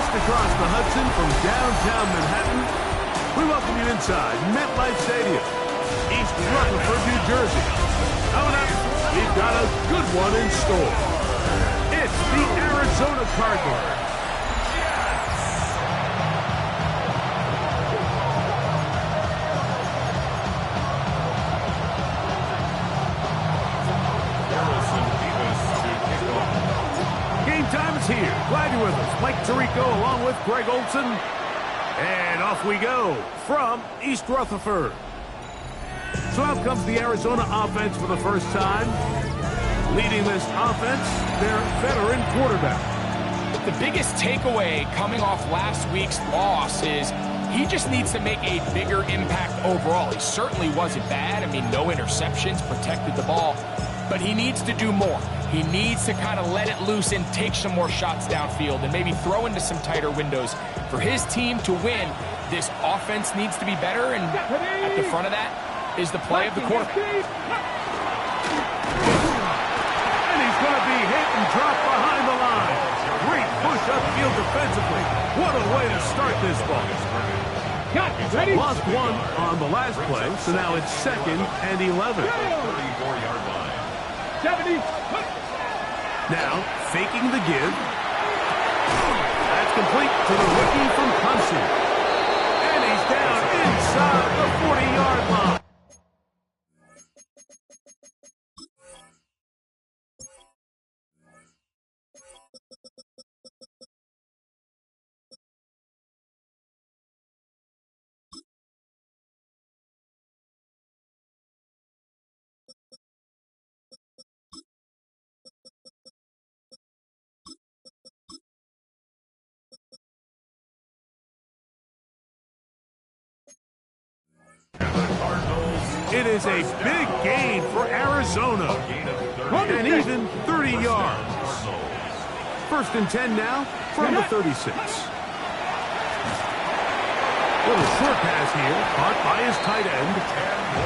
Across the Hudson from downtown Manhattan, we welcome you inside MetLife Stadium, East Rutherford, New Jersey. Coming up, we've got a good one in store. It's the Arizona Cardinals. Time is here. Glad you're with us. Mike Tirico along with Greg Olson. And off we go from East Rutherford. So out comes the Arizona offense for the first time. Leading this offense, their veteran quarterback. The biggest takeaway coming off last week's loss is he just needs to make a bigger impact overall. He certainly wasn't bad. I mean, no interceptions, protected the ball. But he needs to do more. He needs to kind of let it loose and take some more shots downfield and maybe throw into some tighter windows. For his team to win, this offense needs to be better, and at the front of that is the play of the quarterback. And he's going to be hit and dropped behind the line. Great push upfield defensively. What a way to start this ball. Lost one on the last play, so now it's 2nd and 11. 70. Now, faking the give. That's complete to the rookie from Clemson. And he's down inside the 40-yard line. It is a big gain for Arizona, and even 30 yards. 1st and 10 now from the 36. Little short pass here, caught by his tight end,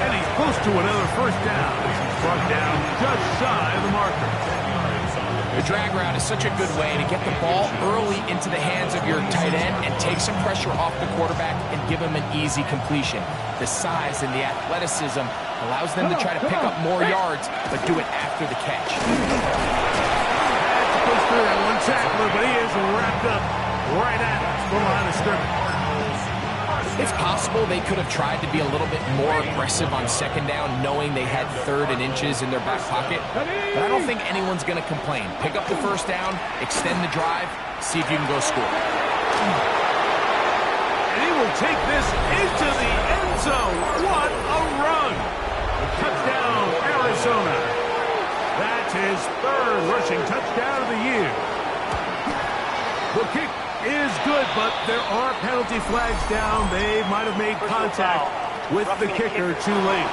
and he's close to another first down. He's brought down just shy of the marker. The drag route is such a good way to get the ball early into the hands of your tight end and take some pressure off the quarterback and give him an easy completion. The size and the athleticism allows them to try to pick up more yards, but do it after the catch. Had to push through that one tackler, but he is wrapped up right at the line of scrimmage. It's possible they could have tried to be a little bit more aggressive on 2nd down, knowing they had 3rd and inches in their back pocket. But I don't think anyone's going to complain. Pick up the 1st down, extend the drive, see if you can go score. And he will take this into the end zone. What a run! Touchdown, Arizona. That's his 3rd rushing touchdown of the year. The kick is good, but there are penalty flags down. They might have made contact with the kicker too late.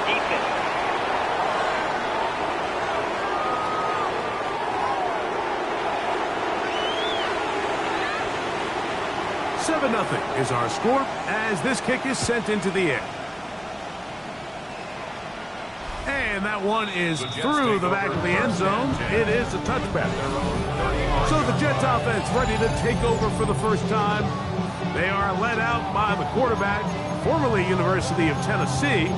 Nothing is our score as this kick is sent into the air. And that one is through the back of the end zone. It is a touchback. So the Jets offense ready to take over for the first time. They are led out by the quarterback, formerly University of Tennessee.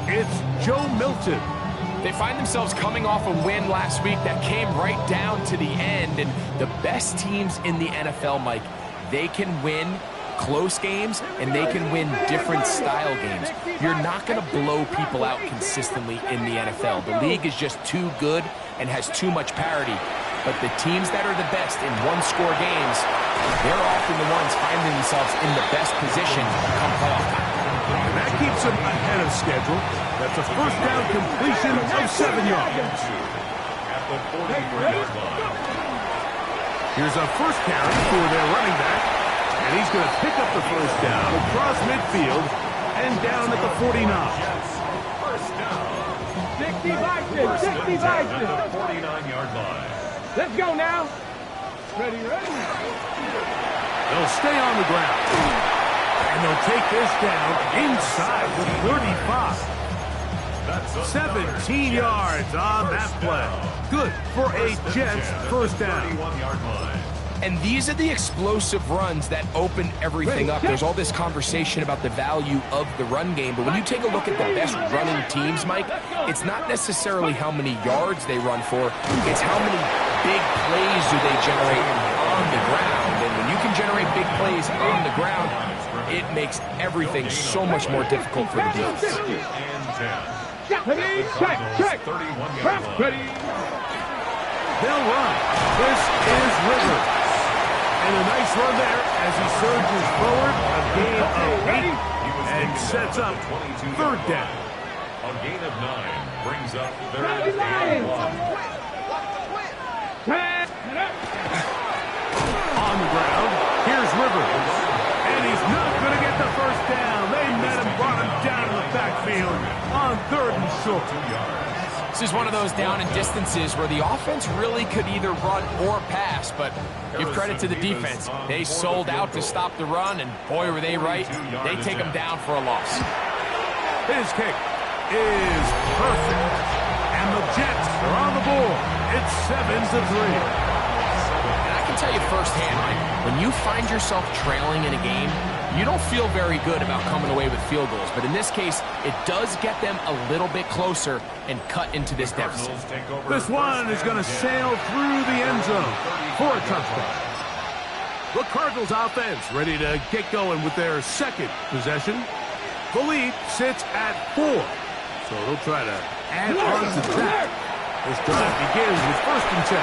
It's Joe Milton. They find themselves coming off a win last week that came right down to the end. And the best teams in the NFL, Mike, they can win close games, and they can win different style games. You're not going to blow people out consistently in the NFL. The league is just too good and has too much parity. But the teams that are the best in one-score games, they're often the ones finding themselves in the best position come playoff time. And that keeps them ahead of schedule. That's a 1st down completion of 7 yards. At the 43-yard line. Here's a first carry for their running back. And he's going to pick up the first down across midfield and down at the 49. First down. 60 Vikings, 60 Vikings. 49-yard line. Let's go now. Ready. They'll stay on the ground. And they'll take this down inside the 35. 17 yards on that play. Good for a Jets first down. 31-yard line. And these are the explosive runs that open everything up. There's all this conversation about the value of the run game, but when you take a look at the best running teams, Mike, it's not necessarily how many yards they run for, it's how many big plays do they generate on the ground. And when you can generate big plays on the ground, it makes everything so much more difficult for the defense. Ready, check. Ready. They'll run. This is Rivers. And a nice run there as he surges forward. A gain of 8 and sets up third down. A gain of 9 brings up third and 1. On the ground, here's Rivers. And he's not going to get the first down. They met him, brought him down in the backfield on third and short. This is one of those down and distances where the offense really could either run or pass, but give credit to the defense. They sold out to stop the run, and boy, were they right. They take them down for a loss. His kick is perfect. And the Jets are on the board. It's 7-3. And I can tell you firsthand, Mike, when you find yourself trailing in a game, you don't feel very good about coming away with field goals. But in this case, it does get them a little bit closer and cut into this deficit. This one is going to sail through the end zone for a touchdown. The Cardinals offense ready to get going with their second possession. The lead sits at 4. So they'll try to add on to that. This drive begins with 1st and 10.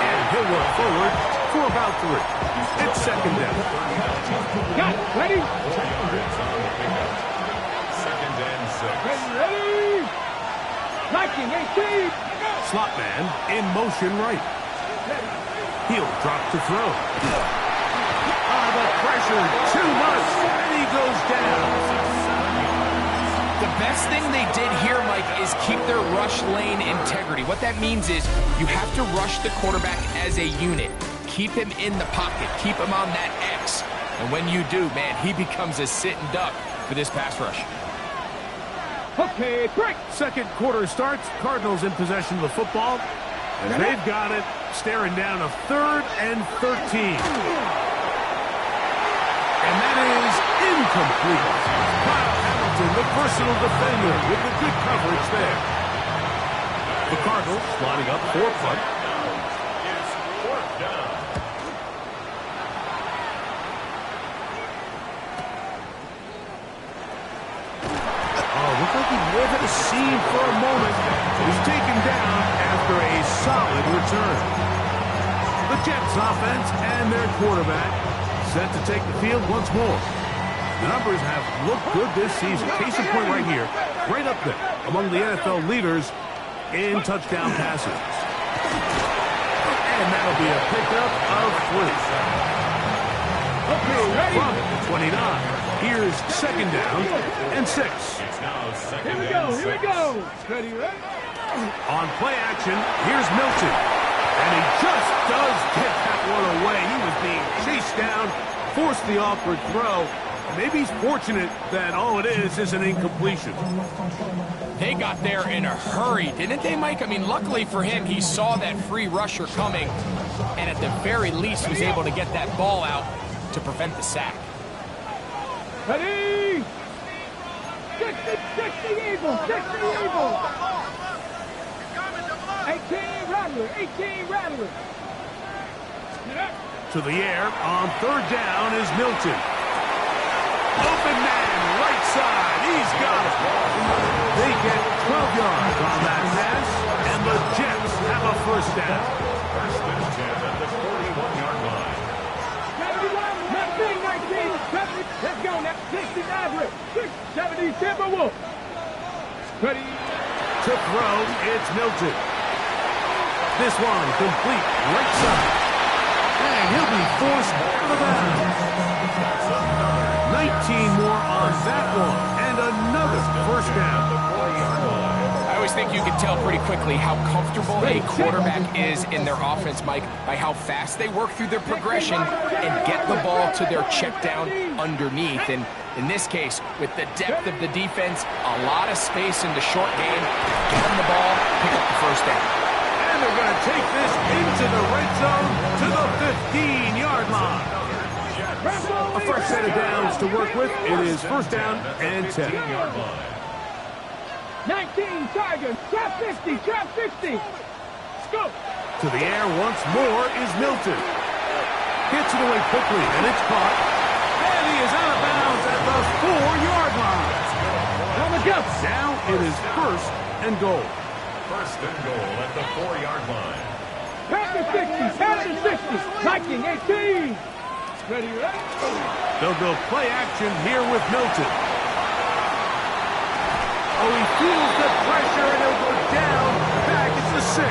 And he'll work forward for about 3. It's second down. Got it. Ready. Second and 6. Ready. Viking 18. Slot man in motion right. He'll drop to throw. The pressure too much, and he goes down. The best thing they did here, Mike, is keep their rush lane integrity. What that means is you have to rush the quarterback as a unit. Keep him in the pocket. Keep him on that X. And when you do, man, he becomes a sitting duck for this pass rush. Okay, break. Second quarter starts. Cardinals in possession of the football. And they've got it, staring down a 3rd and 13. And that is incomplete. Kyle Hamilton, the personal defender, with the good coverage there. The Cardinals lining up for punt. It's 4th down. Looked like he may have a seam for a moment. He's taken down after a solid return. The Jets offense and their quarterback set to take the field once more. The numbers have looked good this season. Case in point right here, right up there among the NFL leaders in touchdown passes. And that'll be a pickup of 3. Okay, ready. From the 29, here's second down and 6. It's now second Here we and 6. go. Ready. On play action, here's Milton. And he just does get that one away. He was being chased down, forced the awkward throw. Maybe he's fortunate that all it is an incompletion. They got there in a hurry, didn't they, Mike? I mean, luckily for him, he saw that free rusher coming, and at the very least was able to get that ball out to prevent the sack. Ready. 60 Eagles. 60 Eagles. 18 Rattler. 18 Rattler. To the air on third down is Milton. Open man, right side. He's got it. They get 12 yards on that pass, and the Jets have a first down. First and 10 at the 41-yard line. 19, 70. Let's go now. 60 Nazareth. 70 Timberwolves. Ready. To throw, it's Milton. This one complete, right side. more on that one. And another first down. I always think you can tell pretty quickly how comfortable a quarterback is in their offense, Mike, by how fast they work through their progression and get the ball to their check down underneath. And in this case, with the depth of the defense, a lot of space in the short game, get them the ball, pick up the first down. And they're going to take this into the red zone to the 15-yard line. A fresh set of downs to work with. It is first down and 10. 19 Tigers, trap 50, trap 50. Scoop. To the air once more is Milton. Gets it away quickly, and it's caught. And he is out of bounds at the 4-yard line. On the go. Now it is first and goal. First and goal at the 4-yard line. Pass to 60, pass to 60. Viking 18. Ready, ready. They'll go play action here with Milton. Oh, he feels the pressure, and he'll go down back at the 6.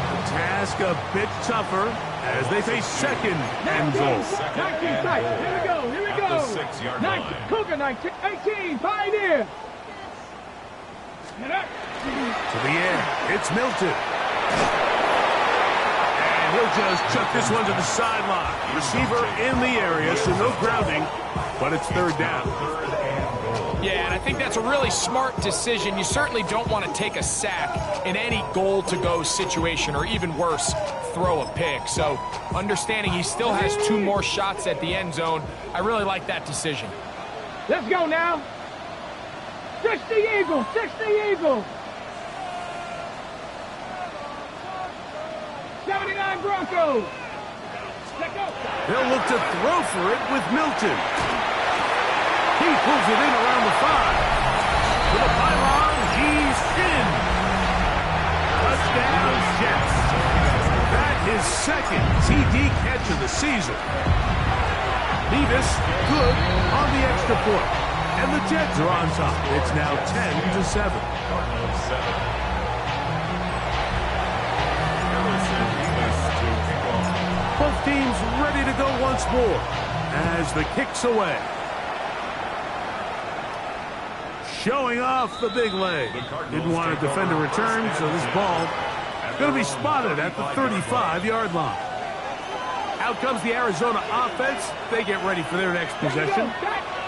The task a bit tougher as they face second and goal. 19 tight. Here we go, here we go. 6-yard line. Cougar 19, 18, Pioneer. To the air, it's Milton. And he'll just chuck this one to the sideline. Receiver in the area, so no grounding, but it's third down. Yeah, and I think that's a really smart decision. You certainly don't want to take a sack in any goal-to-go situation, or even worse, throw a pick. So understanding he still has 2 more shots at the end zone, I really like that decision. Let's go now. 60 Eagles, 60 Eagles. 79 Broncos. Let go. They'll look to throw for it with Milton. He pulls it in around the 5. To the pylon, he's in. Touchdown, Jets. That is second TD catch of the season. Nevis good on the extra point. And the Jets are on top. It's now 10-7. Cardinals 7. Harrison Nevis to kick off. Both teams ready to go once more as the kick's away. Showing off the big leg. Didn't want to defend a return, so this ball going to be spotted at the 35-yard line. Out comes the Arizona offense. They get ready for their next possession.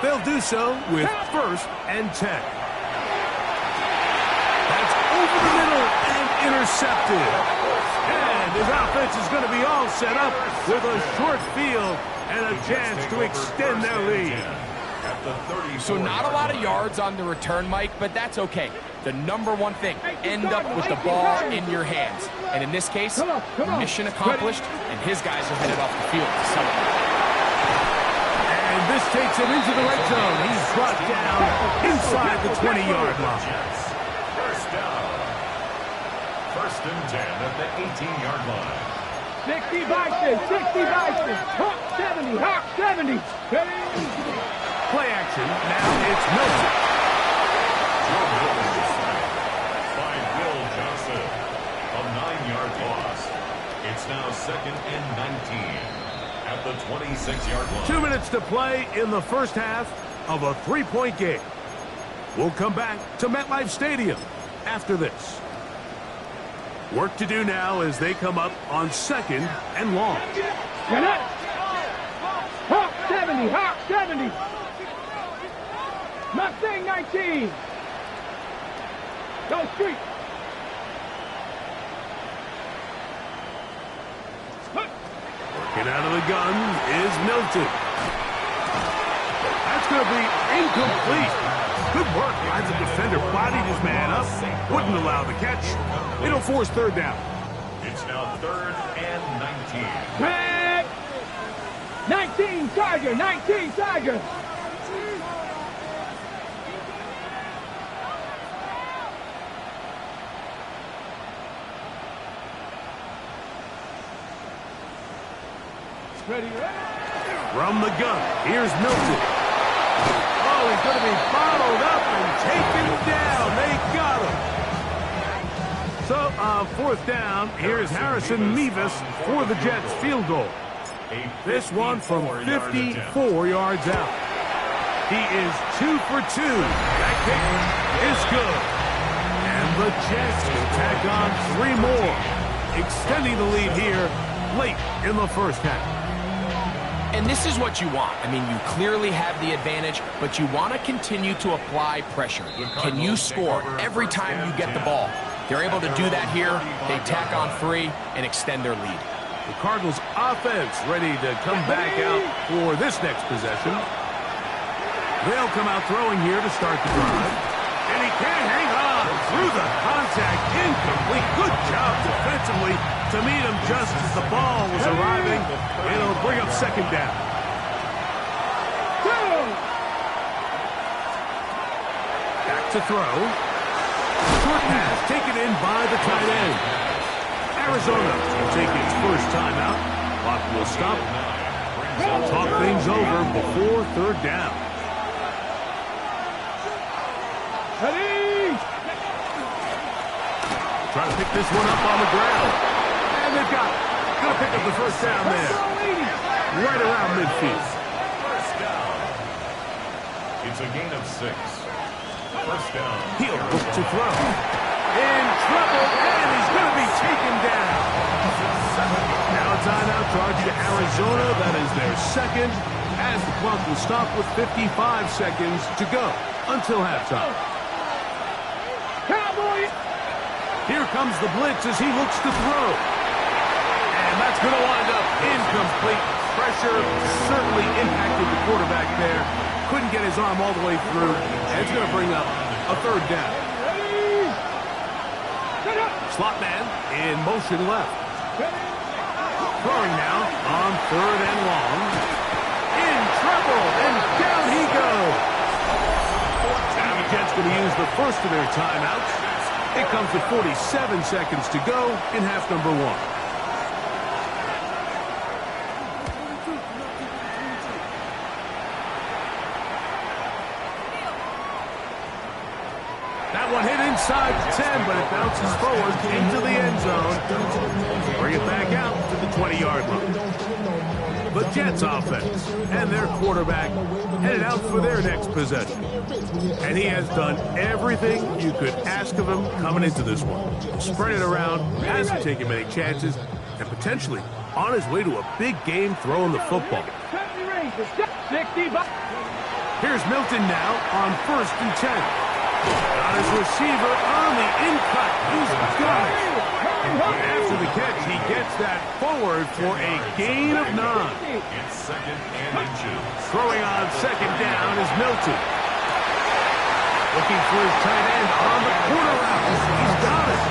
They'll do so with first and 10. That's over the middle and intercepted. And his offense is going to be all set up with a short field and a chance to extend their lead. So not a lot of yards on the return, Mike, but that's okay. The number one thing, end up with the ball in your hands. And in this case, mission accomplished, and his guys are headed off the field to celebrate. And this takes him into the red zone. He's brought down inside the 20-yard line. First down. First and 10 at the 18-yard line. 60 Bison, 60 Bison. Hawk 70, Hawk 70. Play action. Now it's Milton. By Will Johnson. A 9-yard loss. It's now second and 19 at the 26-yard line. 2 minutes to play in the first half of a 3-point game. We'll come back to MetLife Stadium after this. Work to do now as they come up on second and long. Hawk 70, Hawk 70. Mustang 19. Go street. Working out of the gun is Milton. That's going to be incomplete. Good work by the defender. Bodied his man up. Wouldn't allow the catch. It'll force third down. It's now third and 19. Back. 19 Tiger, 19 Tiger. Ready, ready. From the gun, here's Milton. Oh, he's going to be followed up and taken down. They got him. So, fourth down, here's Harrison Nevis for the Jets field goal. This one from 54 yards out. He is 2 for 2. That kick is good. And the Jets will tack on 3 more, extending the lead here late in the first half. And this is what you want. I mean, you clearly have the advantage, but you want to continue to apply pressure. Can you score every time you get the ball? They're able to do that here. They tack on 3 and extend their lead. The Cardinals offense ready to come back out for this next possession. They'll come out throwing here to start the drive. And he can't hang on through the contact. Incomplete. Good job defensively to meet him just as the ball was arriving. It'll bring up second down. Back to throw. Short pass taken in by the tight end. Arizona will take its first timeout. Clock will stop. They'll talk things over before third down. Trying to pick this one up on the ground. And they've got it. Going to pick up the first down there. Right around midfield. First down. It's a gain of 6. First down. He'll look to throw. In trouble, and he's going to be taken down. Now a timeout charge to Arizona. That is their second, as the clock will stop with 55 seconds to go until halftime. Cowboy! Here comes the blitz as he looks to throw. And that's going to wind up incomplete. Pressure certainly impacted the quarterback there. Couldn't get his arm all the way through. And it's going to bring up a third down. Slot man in motion left. Throwing now on third and long. In trouble, and down he goes. Now the Jets going to use the first of their timeouts. It comes with 47 seconds to go in half number 1. That one hit inside the 10, but it bounces forward into the end zone. Bring it back out to the 20-yard line. The Jets offense and their quarterback headed out for their next possession. And he has done everything you could ask of him coming into this one. Spread it around, hasn't taken many chances, and potentially on his way to a big game throwing the football. Here's Milton now on 1st and 10. Got his receiver on the in-cut. He's got it. After the catch, he gets that forward for a gain of 9. It's second and inches. Throwing on second down is Milton. Looking for his tight end on the corner route. He's got it.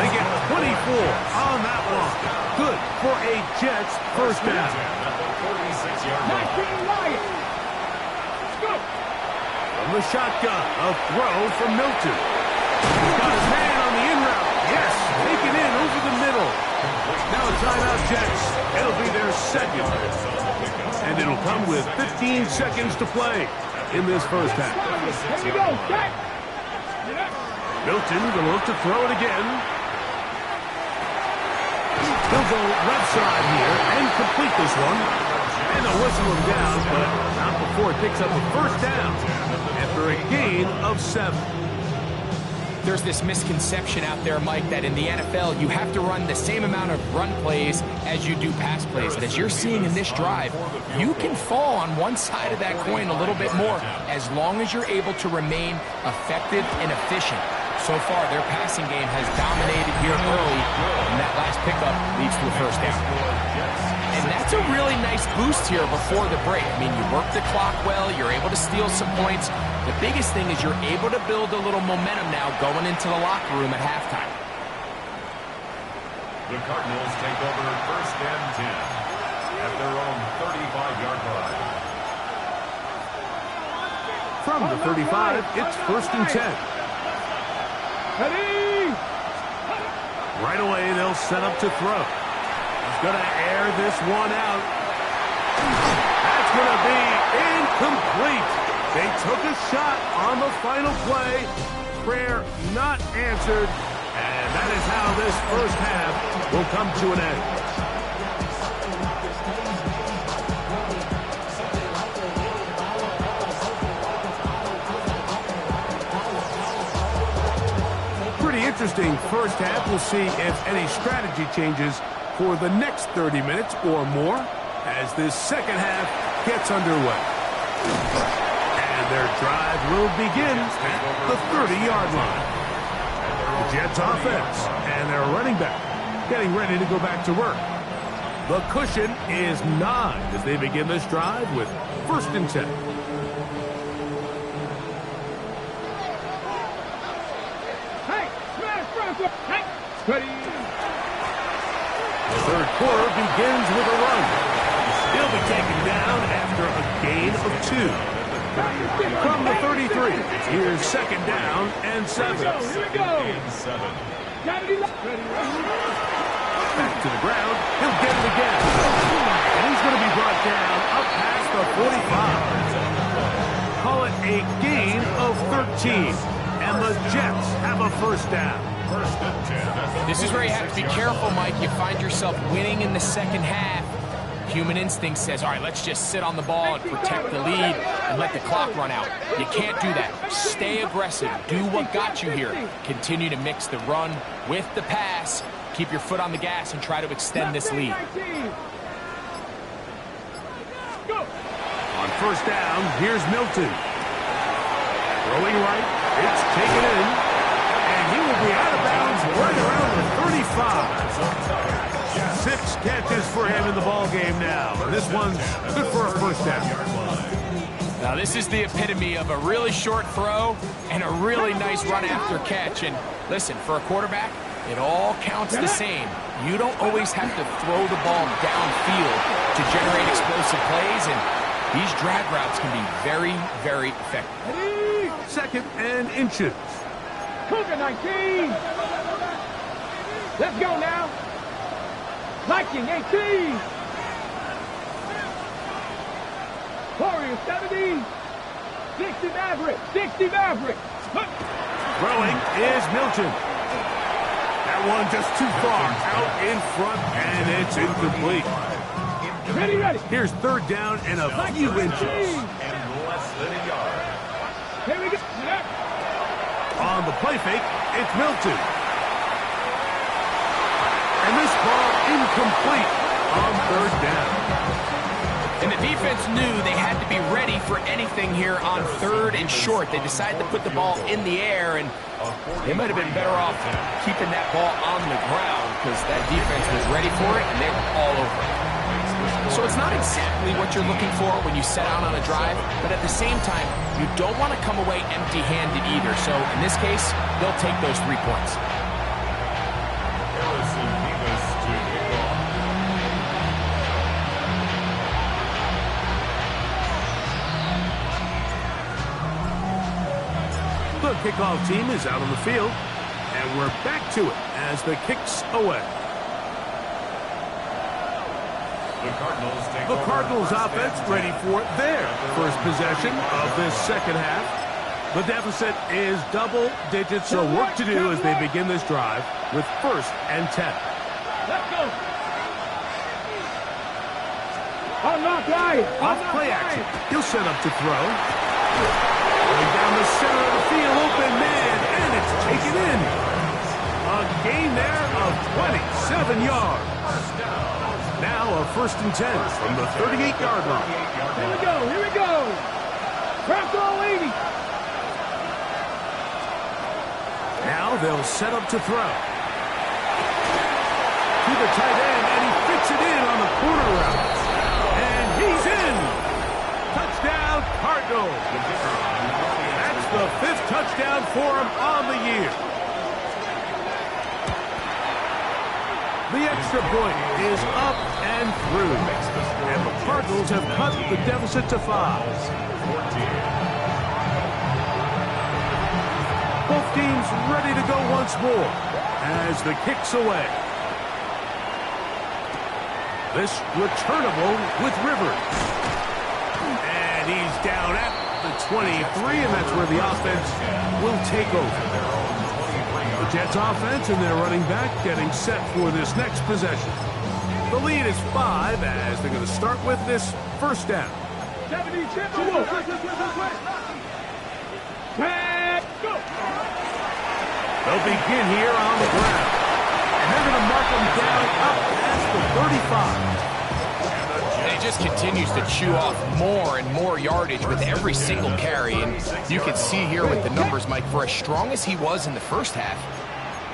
They get 24 on that one. Good for a Jets first down. 46-yard line. From the shotgun, a throw from Milton. He's got his man on the in route. Yes, taken in over the middle. Now a timeout Jets. It'll be their second. And it'll come with 15 seconds to play in this first half. Milton will look to throw it again. He'll go left side here and complete this one. And they'll whistle him down, but not before it picks up a first down after a gain of 7. There's this misconception out there, Mike, that in the NFL, you have to run the same amount of run plays as you do pass plays. And as you're seeing in this drive, you can fall on one side of that coin a little bit more as long as you're able to remain effective and efficient. So far, their passing game has dominated here early, and that last pickup leads to a first down. And that's a really nice boost here before the break. I mean, you work the clock well, you're able to steal some points. The biggest thing is you're able to build a little momentum now going into the locker room at halftime. The Cardinals take over 1st and 10 at their own 35-yard line. From the 35, it's 1st and 10. Right away, they'll set up to throw. He's going to air this one out. That's going to be incomplete. They took a shot on the final play. Prayer not answered. And that is how this first half will come to an end. interesting first half. We'll see if any strategy changes for the next 30 minutes or more as this second half gets underway. And their drive will begin at the 30-yard line. The Jets offense and their running back getting ready to go back to work. The cushion is 9 as they begin this drive with 1st and 10. Hey, smash Bronco. Hey, ready. The third quarter begins with a run. He'll be taken down after a gain of 2. From the 33, here's 2nd down and 7. Here we go. Back to the ground. He'll get it again. And he's going to be brought down up past the 45. Call it a gain of 13. And the Jets have a 1st down. This is where you have to be careful, Mike. You find yourself winning in the second half. Human instinct says, all right, let's just sit on the ball and protect the lead and let the clock run out. You can't do that. Stay aggressive. Do what got you here. Continue to mix the run with the pass. Keep your foot on the gas and try to extend this lead. On 1st down, here's Milton. Throwing right, it's taken in, and he will be out of bounds right around the 35. 6 catches for him in the ball game now. This one's good for a 1st down. Now this is the epitome of a really short throw and a really nice run after catch. And listen, for a quarterback, it all counts the same. You don't always have to throw the ball downfield to generate explosive plays, and these drag routes can be very, very effective. 2nd and inches. Cougar 19. Let's go now. Viking 18. Warriors 70. 60 Maverick. 60 Maverick. Throwing is Milton. That one just too far out in front, and it's incomplete. Ready, ready. Here's 3rd down and a few inches. And less than a yard. Here we go. On the play fake, it's Milton. And this ball incomplete on 3rd down. And the defense knew they had to be ready for anything here on 3rd and short. They decided to put the ball in the air, and they might have been better off keeping that ball on the ground because that defense was ready for it, and they were all over it. So it's not exactly what you're looking for when you set out on a drive, but at the same time, you don't want to come away empty-handed either. So in this case, they'll take those 3 points. Harrison Beavis to kick off. The kickoff team is out on the field, and we're back to it as the kick's away. The Cardinals offense ready for their first possession of this second half. The deficit is double digits, so work to do as they begin this drive with 1st and 10. Let's go. On knock right. Off play action. He'll set up to throw. Going down the center of the field, open man, and it's taken in. A gain there of 27 yards. Now a 1st and 10 from the 38-yard line. Here we go. Here we go. Craft all 80. Now they'll set up to throw. To the tight end, and he fits it in on the corner route. And he's in. Touchdown, Cardinals. That's the 5th touchdown for him on the year. The extra point is up and through. And the Cardinals have cut the deficit to 5. Both teams ready to go once more as the kick's away. This returnable with Rivers. And he's down at the 23, and that's where the offense will take over. The Jets offense and their running back getting set for this next possession. The lead is 5 as they're going to start with this 1st down. 70 Timberwolves. Go. They'll begin here on the ground. And they're going to mark them down up past the 35. And he just continues to chew off more and more yardage with every single carry. And you can see here with the numbers, Mike, for as strong as he was in the first half,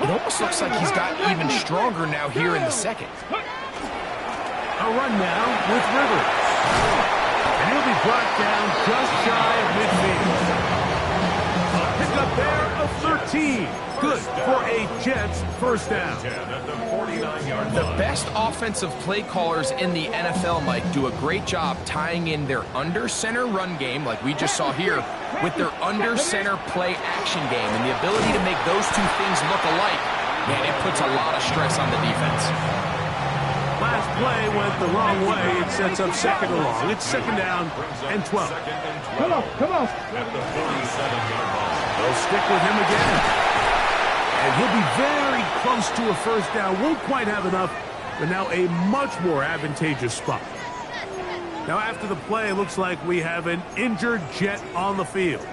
it almost looks like he's got even stronger now here in the second. A run now with Rivers. And he'll be brought down just shy of midfield. A pickup there of 13. Good for a Jets first down. The best offensive play callers in the NFL, Mike, do a great job tying in their under-center run game, like we just saw here, with their under-center play action game. And the ability to make those two things look alike, man, it puts a lot of stress on the defense. Last play went the wrong way. It sets up second and long. It's second down and 12. Come on, come on. They'll stick with him again. And he'll be very close to a first down. Won't quite have enough, but now a much more advantageous spot. Now after the play, it looks like we have an injured Jet on the field.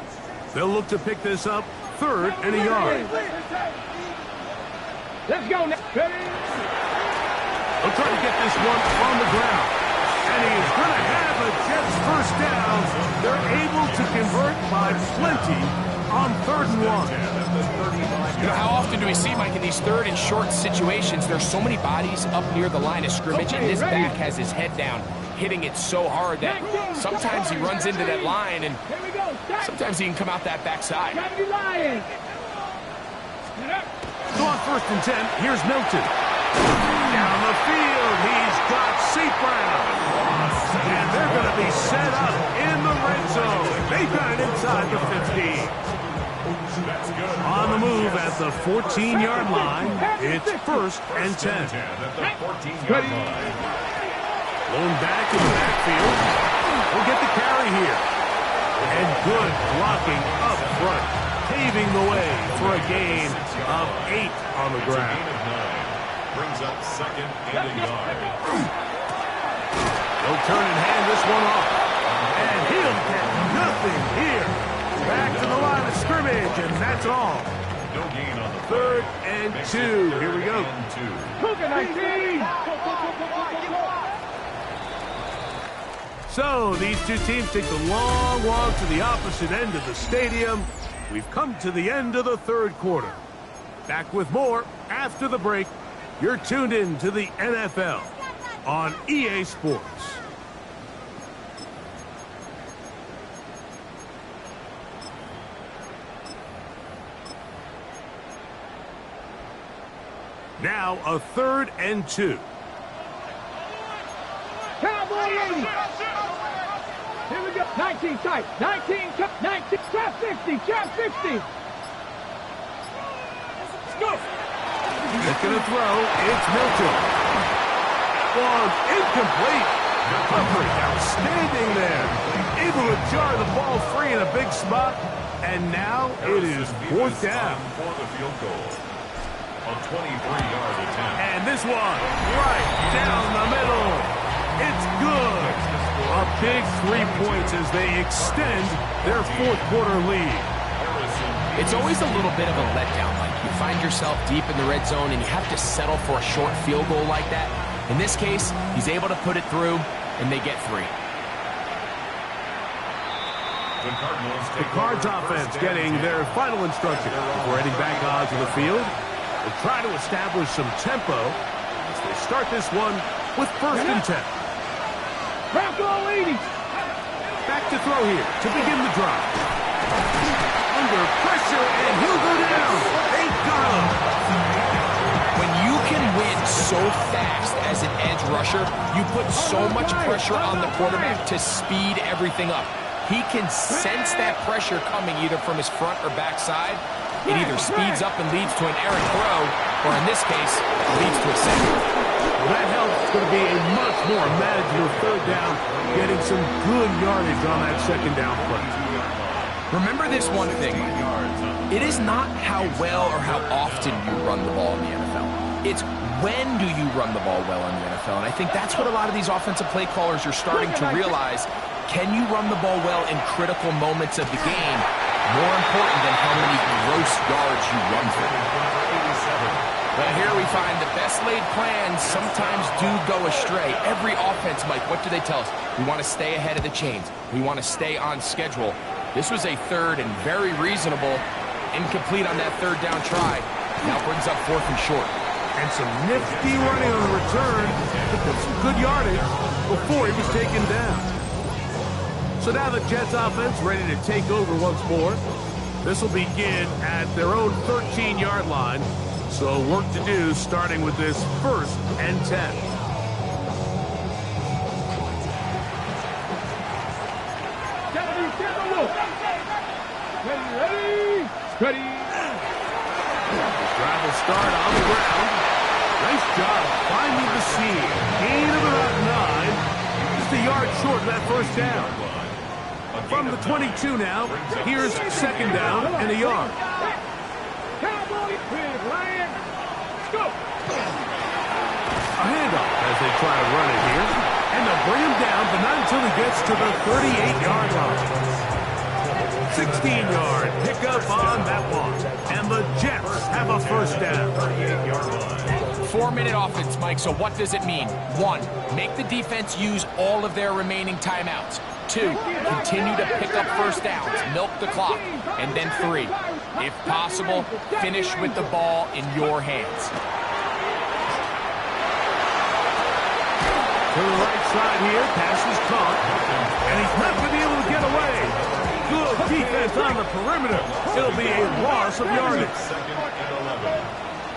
They'll look to pick this up, 3rd and a yard. Let's go now. They'll try to get this one on the ground. And he is going to have a Jets first down. They're able to convert by plenty on 3rd and 1. You know, how often do we see, Mike, in these third and short situations, there's so many bodies up near the line of scrimmage, and this back has his head down, hitting it so hard that sometimes he runs into that line, and sometimes he can come out that backside. So on 1st and 10, here's Milton. Down the field, he's got St. Brown. And they're going to be set up in the red zone. They got it inside the 15. On the move at the 14-yard line, it's 1st and 10. Blown back in the backfield. We'll get the carry here. And good blocking up front, paving the way for a gain of 8 on the ground. Brings up 2nd and a yard. They'll turn and hand this one off. And he'll get nothing here. Back to the line of scrimmage, and that's all. No gain on the 3rd and 2. Here we go. So these two teams take the long walk to the opposite end of the stadium. We've come to the end of the 3rd quarter. Back with more after the break. You're tuned in to the NFL on EA Sports. Now a 3rd and 2. Cowboy 80. Here we go. 19 tight. 19, 19, trap 50, trap 50. It's going to throw. It's Milton. One incomplete. Recovery outstanding there. Able to jar the ball free in a big spot. And now it is 4th down. For the field goal. A 23-yard attempt. And this one right down the middle. It's good. A big 3 points as they extend their 4th quarter lead. It's always a little bit of a letdown, Mike. You find yourself deep in the red zone and you have to settle for a short field goal like that. In this case, he's able to put it through, and they get 3. The Cards offense getting their final instruction before heading back onto the field. They'll try to establish some tempo as they start this one with 1st and 10. Bronco 80. Back to throw here to begin the drive. Under pressure, and he'll go down. They got him. When you can win so fast as an edge rusher, you put so much pressure on the quarterback to speed everything up. He can sense that pressure coming either from his front or back side. It either speeds up and leads to an errant throw, or in this case, leads to a sack. Well, that helps. It's going to be a much more manageable 3rd down, getting some good yardage on that 2nd down play. Remember this one thing. It is not how well or how often you run the ball in the NFL. It's when do you run the ball well in the NFL. And I think that's what a lot of these offensive play callers are starting to realize. Can you run the ball well in critical moments of the game? more important than how many gross yards you run for. Well, here we find the best laid plans sometimes do go astray. Every offense, Mike, what do they tell us? We want to stay ahead of the chains. We want to stay on schedule. This was a third and very reasonable. Incomplete on that third down try. Now brings up 4th and short. And some nifty running on the return to put some good yardage before he was taken down. So now the Jets offense ready to take over once more. This will begin at their own 13-yard line. So work to do starting with this 1st and 10. Ready. Drive will start on the ground. Nice job finding the seam. Gain of about 9. Just a yard short of that 1st down. From the 22 now, here's 2nd down and a yard. A handoff as they try to run it here. And they'll bring him down, but not until he gets to the 38-yard line. 16-yard pickup on that one. And the Jets have a 1st down. 4-minute offense, Mike, so what does it mean? 1, make the defense use all of their remaining timeouts. 2, continue to pick up 1st downs, milk the clock. And then 3, if possible, finish with the ball in your hands. To the right side here, pass is caught. And he's not going to be able to get away. Good defense on the perimeter. It'll be a loss of yardage. 2nd and 11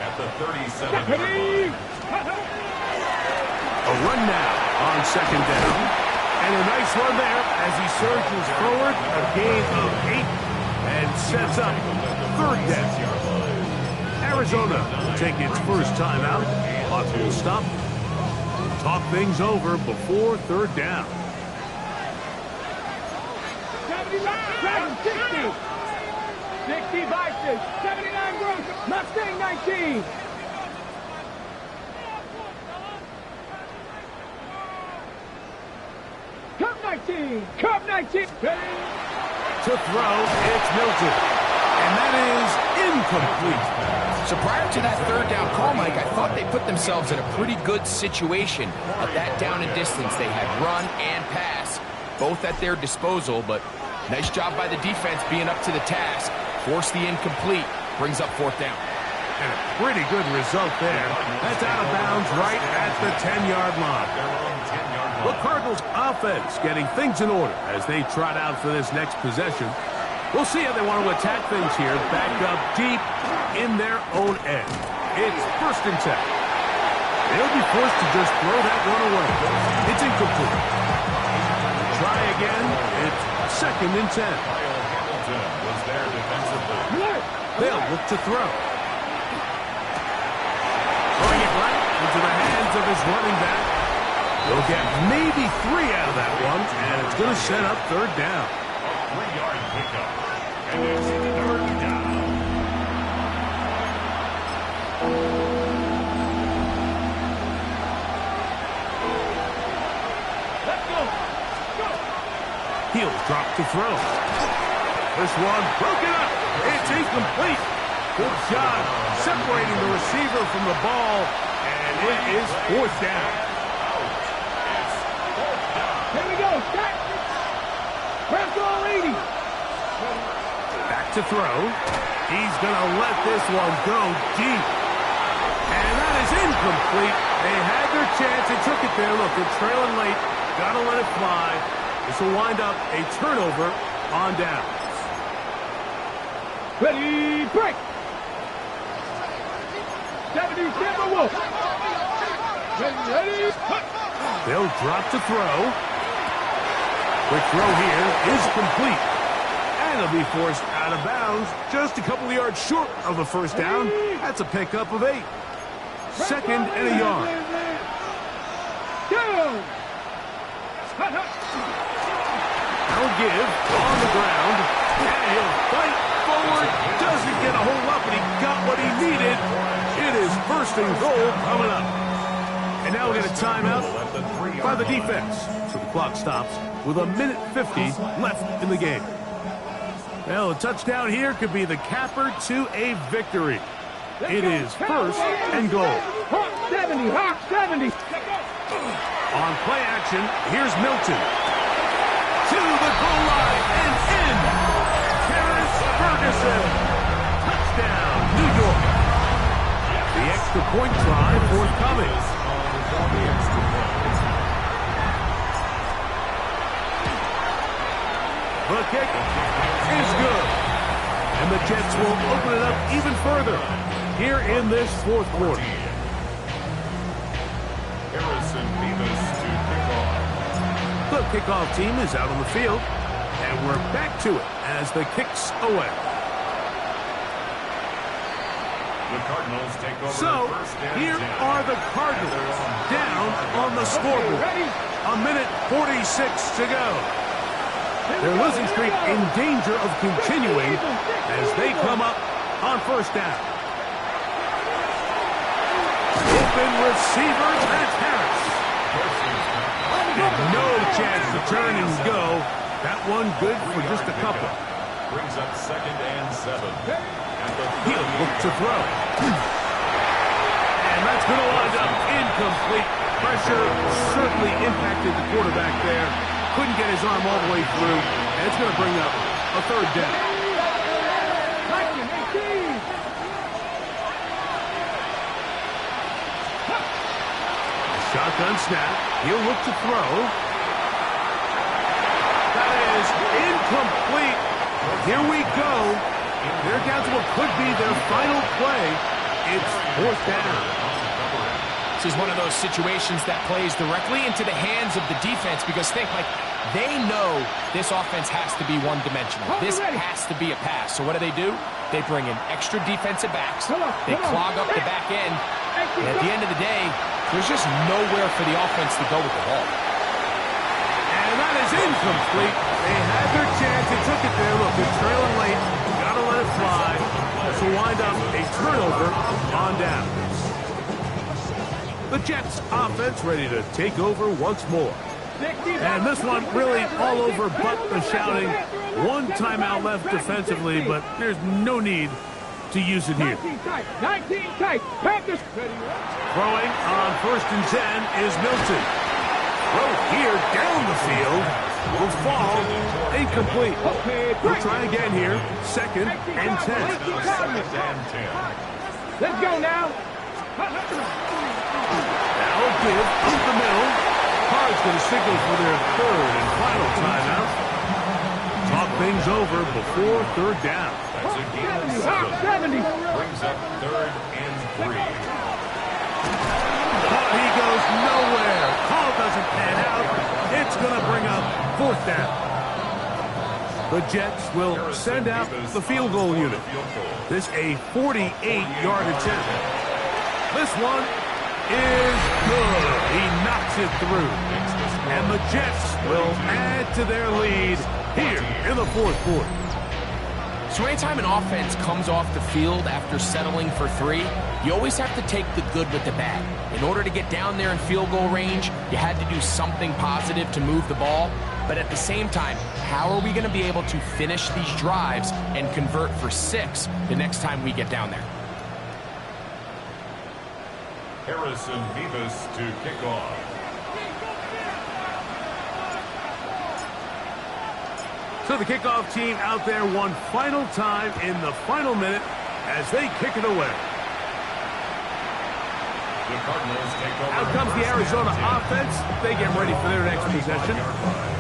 at the 37-yard line. A run now on 2nd down. And a nice run there as he surges forward. A gain of 8 and sets up 3rd down. Arizona will take its first timeout. Clock will stop. Talk things over before 3rd down. 60 Vices, 79 Gross, Mustang 19. Cup 19. To throw, it's Milton. And that is incomplete. So prior to that 3rd down call, Mike, I thought they put themselves in a pretty good situation at that down and distance. They had run and pass, both at their disposal, but nice job by the defense being up to the task. Force the incomplete, brings up 4th down. And a pretty good result there. That's out of bounds right at the 10-yard line. The Cardinals offense getting things in order as they trot out for this next possession. We'll see how they want to attack things here. Back up deep in their own end. It's 1st and 10. They'll be forced to just throw that one away. It's incomplete. Try again. It's 2nd and 10. Was there defensively. They'll look to throw. Throwing it right into the hands of his running back. They'll get maybe 3 out of that one, and it's going to set up 3rd down. 3-yard pickup. And it's 3rd down. Let's go. Heels drop to throw. This one broken up. It's incomplete. Good shot separating the receiver from the ball, and it is 4th down. Here we go. Start. Press all 80. Back to throw. He's going to let this one go deep. And that is incomplete. They had their chance. They took it there. Look, they're trailing late. Got to let it fly. This will wind up a turnover on downs. Ready, break. 77 Wolf. Ready, cut. They'll drop to throw. Quick throw here is complete. And it'll be forced out of bounds. Just a couple of yards short of a 1st down. That's a pickup of 8. 2nd and a yard. Down. I'll give on the ground. And he'll fight forward. Doesn't get a hold up, but he got what he needed. It is 1st and goal coming up. And now we get a timeout by the defense. So the clock stops with 1:50 left in the game. Well, a touchdown here could be the capper to a victory. It is first and goal. Hawk 70, Hawk 70. On play action, here's Milton. To the goal line and in. Terrence Ferguson. Touchdown, New York. The extra point try forthcoming. The kick is good. And the Jets will open it up even further here in this fourth quarter. Harrison Beavis to kick off. The kickoff team is out on the field, and we're back to it as the kick's away. The Cardinals take over So, first and here 10. are the Cardinals down on the scoreboard. A minute 46 to go. Their losing streak in danger of continuing as they come up on first down. Open receiver, that's Harris. And no chance to turn and go. That one good for just a couple. Brings up second and 7. At the He'll look to throw. And that's going to wind up incomplete. Pressure certainly impacted the quarterback there. Couldn't get his arm all the way through. And it's going to bring up a third down. Shotgun snap. He'll look to throw. That is incomplete. Here we go. They're down to what could be their final play. It's fourth down. This is one of those situations that plays directly into the hands of the defense because think, like, they know this offense has to be one-dimensional. This has to be a pass. So what do? They bring in extra defensive backs. They clog up the back end. And at the end of the day, there's just nowhere for the offense to go with the ball. And that is incomplete. They had their chance. They took it there. Look, they're trailing late. Got to let it fly. This will wind up a turnover on down. The Jets offense ready to take over once more. And this one really all over but the shouting. One timeout left defensively, but there's no need to use it here. 19 tight. Panthers. Throwing on first and 10 is Milton. Throw here down the field. Will fall. Incomplete. We'll try again here. Second and 10. Let's go now. Now give up the middle. Cards going to signal for their third and final timeout. Talk things over before third down. That's a gain of 7. Brings up third and 3. He goes nowhere. Call doesn't pan out. It's going to bring up fourth down. The Jets will send out the field goal unit. This a 48-yard attempt. This one is good. He knocks it through. And the Jets will add to their lead here in the fourth quarter. So anytime an offense comes off the field after settling for 3, you always have to take the good with the bad. In order to get down there in field goal range, you had to do something positive to move the ball. But at the same time, how are we going to be able to finish these drives and convert for 6 the next time we get down there? Harrison Beavis to kick off. So the kickoff team out there one final time in the final minute as they kick it away. The Cardinals take over. Out comes the Arizona offense. They get ready for their next possession.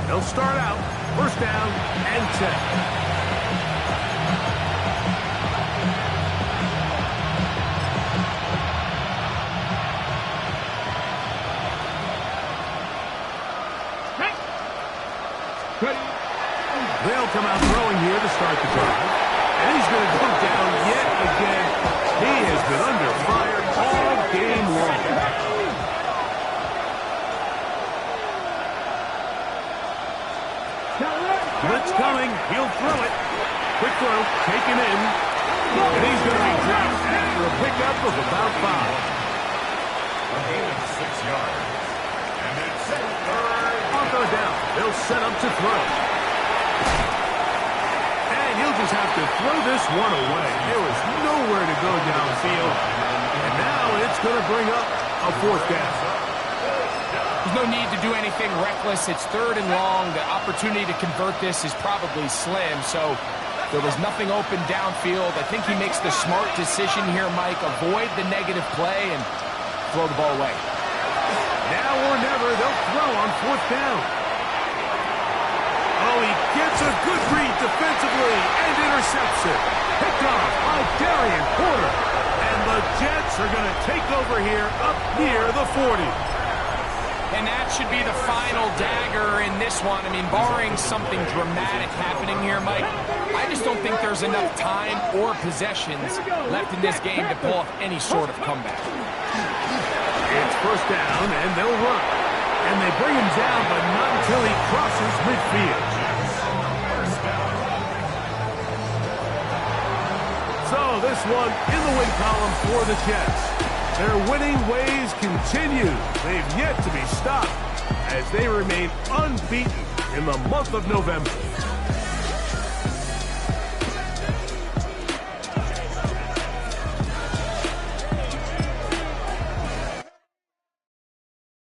They'll start out first down and 10. They'll come out throwing here to start the drive. And he's going to go down yet again. He has been under fire all game long. Blitz coming. He'll throw it. Quick throw. Taken in. And he's going to be dropped after a pickup of about 5. A gain of 6 yards. And it's third. On third down. They'll set up to throw. And he'll just have to throw this one away. There was nowhere to go downfield. And now it's going to bring up a fourth down. There's no need to do anything reckless. It's 3rd and long. The opportunity to convert this is probably slim. So there was nothing open downfield. I think he makes the smart decision here, Mike. Avoid the negative play and throw the ball away. Now or never, they'll throw on 4th down. Oh, he gets a good read defensively and intercepts it. Picked off by Darian Porter. And the Jets are going to take over here up near the 40. And that should be the final dagger in this one. I mean, barring something dramatic happening here, Mike, I just don't think there's enough time or possessions left in this game to pull off any sort of comeback. It's 1st down, and they'll run. And they bring him down, but not until he crosses midfield. So this one in the win column for the Jets. Their winning ways continue. They've yet to be stopped as they remain unbeaten in the month of November.